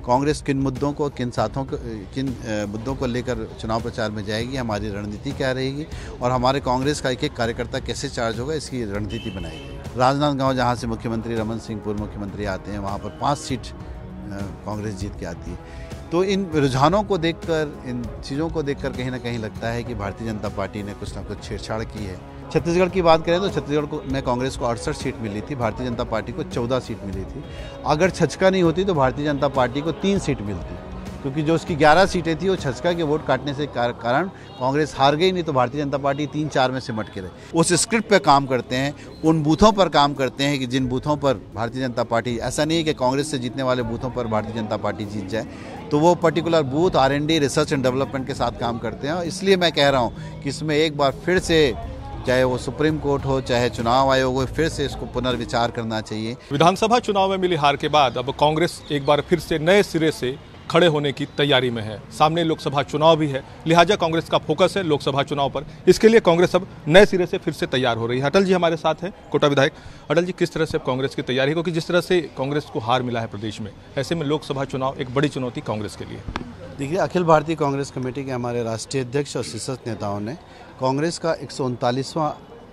कांग्रेस किन मुद्दों को किन मुद्दों को लेकर चुनाव प्रचार में जाएगी, हमारी रणनीति क्या रहेगी और हमारे कांग्रेस का एक एक कार्यकर्ता कैसे चार्ज होगा, इसकी रणनीति बनाएगी। राजनांदगांव जहाँ से मुख्यमंत्री रमन सिंह पूर्व मुख्यमंत्री आते हैं, वहाँ पर 5 सीट कांग्रेस जीत के आती है। तो इन रुझानों को देखकर, इन चीज़ों को देखकर कहीं ना कहीं लगता है कि भारतीय जनता पार्टी ने कुछ ना कुछ छेड़छाड़ की है। छत्तीसगढ़ की बात करें तो छत्तीसगढ़ में कांग्रेस को 68 सीट मिली थी, भारतीय जनता पार्टी को 14 सीट मिली थी। अगर छचका नहीं होती तो भारतीय जनता पार्टी को 3 सीट मिलती, क्योंकि जो उसकी 11 सीटें थी वो छचका के वोट काटने से कारण कांग्रेस हार गई, नहीं तो भारतीय जनता पार्टी 3-4 में सिमट के रहे। उस स्क्रिप्ट पे काम करते हैं, उन बूथों पर काम करते हैं कि जिन बूथों पर भारतीय जनता पार्टी, ऐसा नहीं है कि कांग्रेस से जीतने वाले बूथों पर भारतीय जनता पार्टी जीत जाए, तो वो particular booth R&D research and development के साथ काम करते हैं। और इसलिए मैं कह रहा हूँ कि इसमें एक बार फिर से, चाहे वो सुप्रीम कोर्ट हो, चाहे चुनाव आयोग हो, फिर से इसको पुनर्विचार करना चाहिए। विधानसभा चुनाव में मिली हार के बाद अब कांग्रेस एक बार फिर से नए सिरे से खड़े होने की तैयारी में है। सामने लोकसभा चुनाव भी है, लिहाजा कांग्रेस का फोकस है लोकसभा चुनाव पर। इसके लिए कांग्रेस अब नए सिरे से फिर से तैयार हो रही है। अटल जी हमारे साथ हैं, कोटा विधायक। अटल जी, किस तरह से अब कांग्रेस की तैयारी है, क्योंकि जिस तरह से कांग्रेस को हार मिला है प्रदेश में, ऐसे में लोकसभा चुनाव एक बड़ी चुनौती कांग्रेस के लिए। देखिए, अखिल भारतीय कांग्रेस कमेटी के हमारे राष्ट्रीय अध्यक्ष और शीर्षस्थ नेताओं ने कांग्रेस का 139वां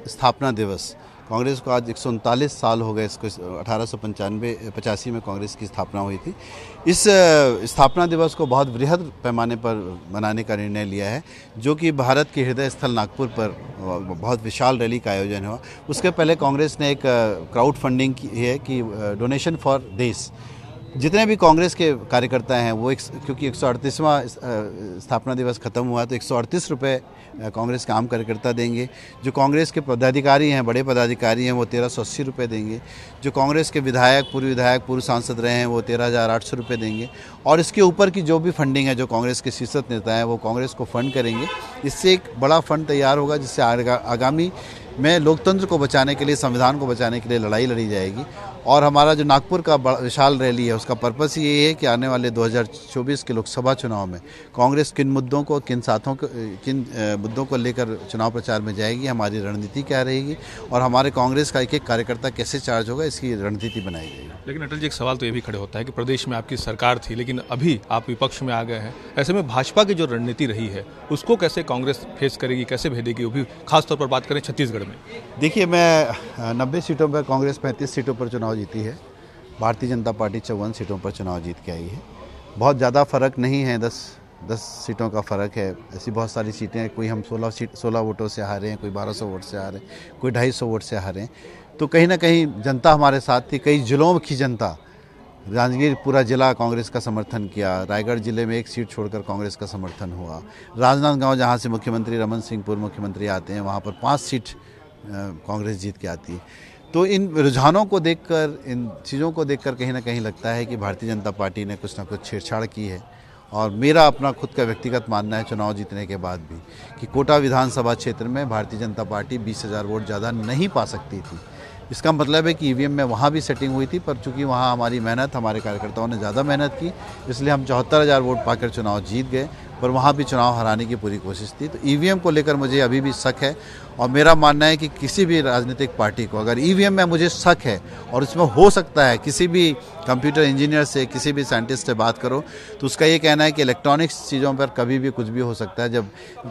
स्थापना दिवस, कांग्रेस को आज 139 साल हो गए, इसको 1885 में कांग्रेस की स्थापना हुई थी। इस स्थापना दिवस को बहुत बृहद पैमाने पर मनाने का निर्णय लिया है, जो कि भारत के हृदय स्थल नागपुर पर बहुत विशाल रैली का आयोजन हुआ। उसके पहले कांग्रेस ने एक क्राउड फंडिंग की है कि डोनेशन फॉर देश, जितने भी कांग्रेस के कार्यकर्ता हैं वो क्योंकि 138वां स्थापना दिवस खत्म हुआ तो 138 रुपये कांग्रेस के आम कार्यकर्ता देंगे। जो कांग्रेस के पदाधिकारी हैं, बड़े पदाधिकारी हैं, वो 1380 रुपये देंगे। जो कांग्रेस के विधायक, पूर्व सांसद रहे हैं, वो 13,800 रुपये देंगे। और इसके ऊपर की जो भी फंडिंग है, जो कांग्रेस के शीर्षस्थ नेता हैं वो कांग्रेस को फंड करेंगे। इससे एक बड़ा फंड तैयार होगा, जिससे आगामी में लोकतंत्र को बचाने के लिए, संविधान को बचाने के लिए लड़ाई लड़ी जाएगी। और हमारा जो नागपुर का विशाल रैली है, उसका पर्पस ये है कि आने वाले 2024 के लोकसभा चुनाव में कांग्रेस किन मुद्दों को, किन मुद्दों को लेकर चुनाव प्रचार में जाएगी, हमारी रणनीति क्या रहेगी और हमारे कांग्रेस का एक एक कार्यकर्ता कैसे चार्ज होगा, इसकी रणनीति बनाई जाएगी। लेकिन अटल जी, एक सवाल तो ये भी खड़े होता है कि प्रदेश में आपकी सरकार थी, लेकिन अभी आप विपक्ष में आ गए हैं। ऐसे में भाजपा की जो रणनीति रही है, उसको कैसे कांग्रेस फेस करेगी, कैसे भेदेगी, वो भी खासतौर पर बात करें छत्तीसगढ़ में। देखिए, मैं 90 सीटों पर, कांग्रेस 35 सीटों पर चुनाव जीती है, भारतीय जनता पार्टी 54 सीटों पर चुनाव जीत के आई है। बहुत ज़्यादा फर्क नहीं है, 10 सीटों का फ़र्क है। ऐसी बहुत सारी सीटें हैं, कोई हम 16 वोटों से हारे हैं, कोई 1200 वोट से हारे, कोई 250 वोट से हारे। तो कहीं ना कहीं जनता हमारे साथ थी। कई जिलों की जनता, जांजगीर पूरा जिला कांग्रेस का समर्थन किया, रायगढ़ जिले में 1 सीट छोड़कर कांग्रेस का समर्थन हुआ। राजनांदगांव जहाँ से मुख्यमंत्री रमन सिंह पूर्व मुख्यमंत्री आते हैं, वहाँ पर 5 सीट कांग्रेस जीत के आती है। तो इन रुझानों को देखकर, इन चीज़ों को देखकर कहीं ना कहीं लगता है कि भारतीय जनता पार्टी ने कुछ ना कुछ छेड़छाड़ की है। और मेरा अपना खुद का व्यक्तिगत मानना है, चुनाव जीतने के बाद भी, कि कोटा विधानसभा क्षेत्र में भारतीय जनता पार्टी 20,000 वोट ज़्यादा नहीं पा सकती थी। इसका मतलब है कि EVM में वहाँ भी सेटिंग हुई थी, पर चूंकि वहाँ हमारी मेहनत, हमारे कार्यकर्ताओं ने ज़्यादा मेहनत की, इसलिए हम 74,000 वोट पाकर चुनाव जीत गए। पर वहाँ भी चुनाव हराने की पूरी कोशिश थी। तो EVM को लेकर मुझे अभी भी शक है, और मेरा मानना है कि किसी भी राजनीतिक पार्टी को अगर EVM में मुझे शक है, और इसमें हो सकता है किसी भी कंप्यूटर इंजीनियर से, किसी भी साइंटिस्ट से बात करो तो उसका ये कहना है कि इलेक्ट्रॉनिक्स चीज़ों पर कभी भी कुछ भी हो सकता है। जब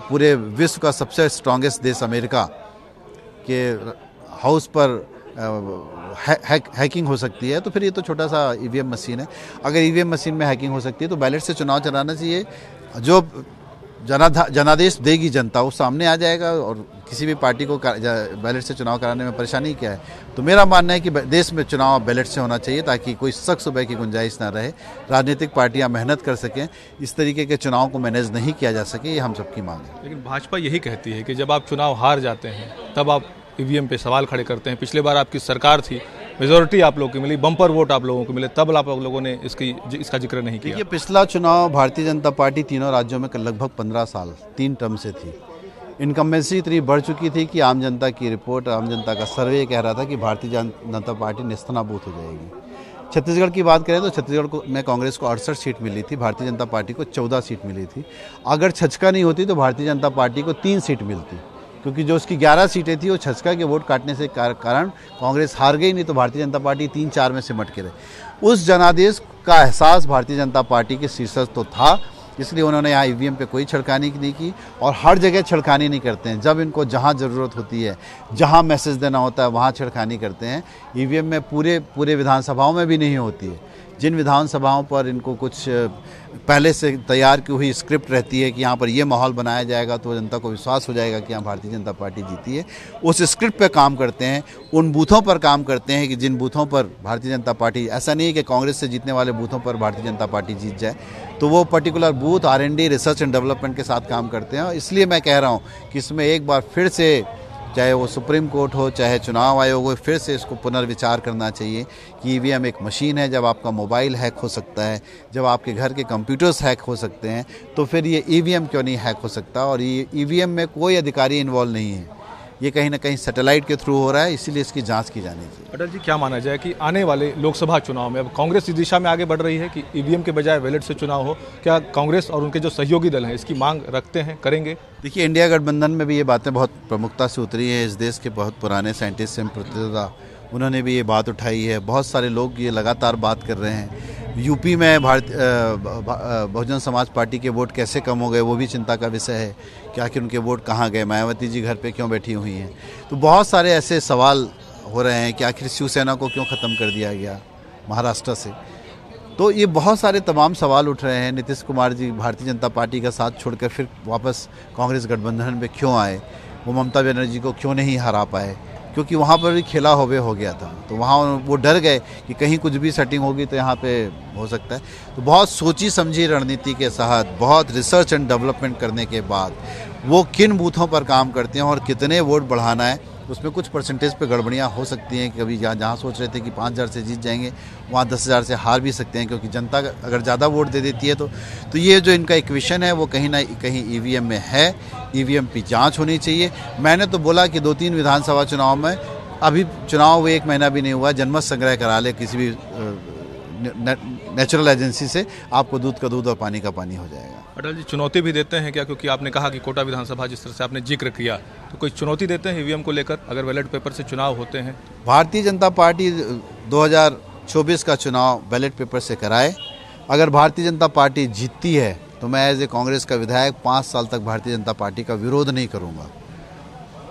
पूरे विश्व का सबसे स्ट्रॉन्गेस्ट देश अमेरिका के हाउस पर हैकिंग हो सकती है, तो फिर ये तो छोटा सा EVM मशीन है। अगर EVM मशीन में हैकिंग हो सकती है तो बैलेट से चुनाव चलाना चाहिए। जो जनादेश देगी जनता, वो सामने आ जाएगा, और किसी भी पार्टी को बैलेट से चुनाव कराने में परेशानी क्या है। तो मेरा मानना है कि देश में चुनाव बैलेट से होना चाहिए, ताकि कोई शक सुबह की गुंजाइश ना रहे, राजनीतिक पार्टियां मेहनत कर सकें, इस तरीके के चुनाव को मैनेज नहीं किया जा सके, ये हम सबकी मांग है। लेकिन भाजपा यही कहती है कि जब आप चुनाव हार जाते हैं तब आप EVM पे सवाल खड़े करते हैं। पिछले बार आपकी सरकार थी, मेजोरिटी आप लोगों की मिली, बम्पर वोट आप लोगों को मिले, तब आप लोगों ने इसका जिक्र नहीं किया। देखिए, पिछला चुनाव भारतीय जनता पार्टी तीनों राज्यों में लगभग 15 साल 3 टर्म से थी। इनकम्बेंसी इतनी बढ़ चुकी थी कि आम जनता की रिपोर्ट, आम जनता का सर्वे कह रहा था कि भारतीय जनता पार्टी नेस्तनाबूद हो जाएगी। छत्तीसगढ़ की बात करें तो छत्तीसगढ़ में कांग्रेस को 68 सीट मिली थी, भारतीय जनता पार्टी को 14 सीट मिली थी। अगर छचका नहीं होती तो भारतीय जनता पार्टी को 3 सीट मिलती, क्योंकि जो उसकी 11 सीटें थी वो छचका के वोट काटने से कारण कांग्रेस हार गई, नहीं तो भारतीय जनता पार्टी 3-4 में सिमट के रहे। उस जनादेश का एहसास भारतीय जनता पार्टी के शीर्षक तो था, इसलिए उन्होंने यहाँ ईवीएम पे कोई छिड़कानी नहीं की और हर जगह छिड़कानी नहीं करते हैं। जब इनको जहाँ ज़रूरत होती है, जहाँ मैसेज देना होता है, वहाँ छिड़कानी करते हैं। ईवीएम में पूरे विधानसभाओं में भी नहीं होती है। जिन विधानसभाओं पर इनको कुछ पहले से तैयार की हुई स्क्रिप्ट रहती है कि यहाँ पर ये माहौल बनाया जाएगा तो जनता को विश्वास हो जाएगा कि यहाँ भारतीय जनता पार्टी जीती है, उस स्क्रिप्ट पे काम करते हैं, उन बूथों पर काम करते हैं कि जिन बूथों पर भारतीय जनता पार्टी, ऐसा नहीं है कि कांग्रेस से जीतने वाले बूथों पर भारतीय जनता पार्टी जीत जाए, तो वो particular booth R&D research and development के साथ काम करते हैं। इसलिए मैं कह रहा हूँ कि इसमें एक बार फिर से, चाहे वो सुप्रीम कोर्ट हो, चाहे चुनाव आयोग हो, फिर से इसको पुनर्विचार करना चाहिए कि ईवीएम एक मशीन है। जब आपका मोबाइल हैक हो सकता है, जब आपके घर के कंप्यूटर्स हैक हो सकते हैं, तो फिर ये ईवीएम क्यों नहीं हैक हो सकता। और ये ईवीएम में कोई अधिकारी इन्वॉल्व नहीं है, ये कहीं ना कहीं सैटेलाइट के थ्रू हो रहा है, इसीलिए इसकी जांच की जानी चाहिए। अटल जी, क्या माना जाए कि आने वाले लोकसभा चुनाव में अब कांग्रेस इस दिशा में आगे बढ़ रही है कि ईवीएम के बजाय बैलेट से चुनाव हो? क्या कांग्रेस और उनके जो सहयोगी दल हैं इसकी मांग रखते हैं, करेंगे? देखिए, इंडिया गठबंधन में भी ये बातें बहुत प्रमुखता से उतरी हैं। इस देश के बहुत पुराने साइंटिस्ट एवं प्रतिनिधि, उन्होंने भी ये बात उठाई है। बहुत सारे लोग ये लगातार बात कर रहे हैं। यूपी में बहुजन समाज पार्टी के वोट कैसे कम हो गए, वो भी चिंता का विषय है कि आखिर उनके वोट कहाँ गए, मायावती जी घर पे क्यों बैठी हुई हैं। तो बहुत सारे ऐसे सवाल हो रहे हैं कि आखिर शिवसेना को क्यों ख़त्म कर दिया गया महाराष्ट्र से। तो ये बहुत सारे तमाम सवाल उठ रहे हैं। नीतीश कुमार जी भारतीय जनता पार्टी का साथ छोड़कर फिर वापस कांग्रेस गठबंधन में क्यों आए, वो ममता बनर्जी को क्यों नहीं हरा पाए, क्योंकि वहाँ पर भी खेला होवे हो गया था। तो वहाँ वो डर गए कि कहीं कुछ भी सेटिंग होगी तो यहाँ पे हो सकता है। तो बहुत सोची समझी रणनीति के साथ, बहुत रिसर्च एंड डेवलपमेंट करने के बाद वो किन बूथों पर काम करते हैं और कितने वोट बढ़ाना है, उसमें कुछ परसेंटेज पे गड़बड़ियाँ हो सकती हैं। कभी जहाँ सोच रहे थे कि 5,000 से जीत जाएंगे, वहाँ 10,000 से हार भी सकते हैं, क्योंकि जनता अगर ज़्यादा वोट दे देती है तो ये जो इनका इक्वेशन है वो कहीं ना कहीं ईवीएम में है। ईवीएम की जांच होनी चाहिए। मैंने तो बोला कि 2-3 विधानसभा चुनाव में, अभी चुनाव हुए 1 महीना भी नहीं हुआ, जनमत संग्रह करा ले किसी भी नेचुरल एजेंसी से, आपको दूध का दूध और पानी का पानी हो जाएगा। अटल जी, चुनौती भी देते हैं क्या? क्योंकि आपने कहा कि कोटा विधानसभा जिस तरह से आपने जिक्र किया, तो कोई चुनौती देते हैं ईवीएम को लेकर अगर बैलेट पेपर से चुनाव होते हैं? भारतीय जनता पार्टी 2024 का चुनाव बैलेट पेपर से कराए। अगर भारतीय जनता पार्टी जीतती है तो मैं एज ए कांग्रेस का विधायक 5 साल तक भारतीय जनता पार्टी का विरोध नहीं करूंगा।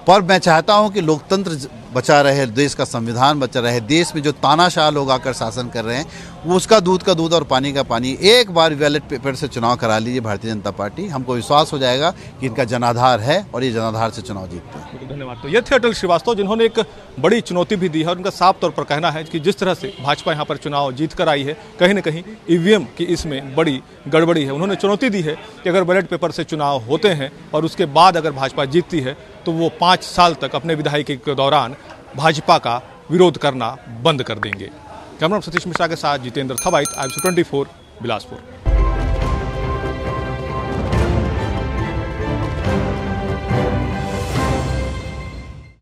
पर मैं चाहता हूं कि लोकतंत्र बचा रहे, देश का संविधान बचा रहे, देश में जो तानाशाह लोग आकर शासन कर रहे हैं वो उसका दूध का दूध और पानी का पानी। एक बार बैलेट पेपर से चुनाव करा लीजिए भारतीय जनता पार्टी, हमको विश्वास हो जाएगा कि इनका जनाधार है और ये जनाधार से चुनाव जीतते हैं। धन्यवाद। तो ये थे अटल श्रीवास्तव, जिन्होंने एक बड़ी चुनौती भी दी है और उनका साफ तौर पर कहना है कि जिस तरह से भाजपा यहाँ पर चुनाव जीत कर आई है, कहीं ना कहीं ईवीएम की इसमें बड़ी गड़बड़ी है। उन्होंने चुनौती दी है कि अगर बैलेट पेपर से चुनाव होते हैं और उसके बाद अगर भाजपा जीतती है तो वो 5 साल तक अपने विधायकी के दौरान भाजपा का विरोध करना बंद कर देंगे। कैमरा सतीश मिश्रा के साथ जितेंद्र थवाइट, IBC 24, बिलासपुर।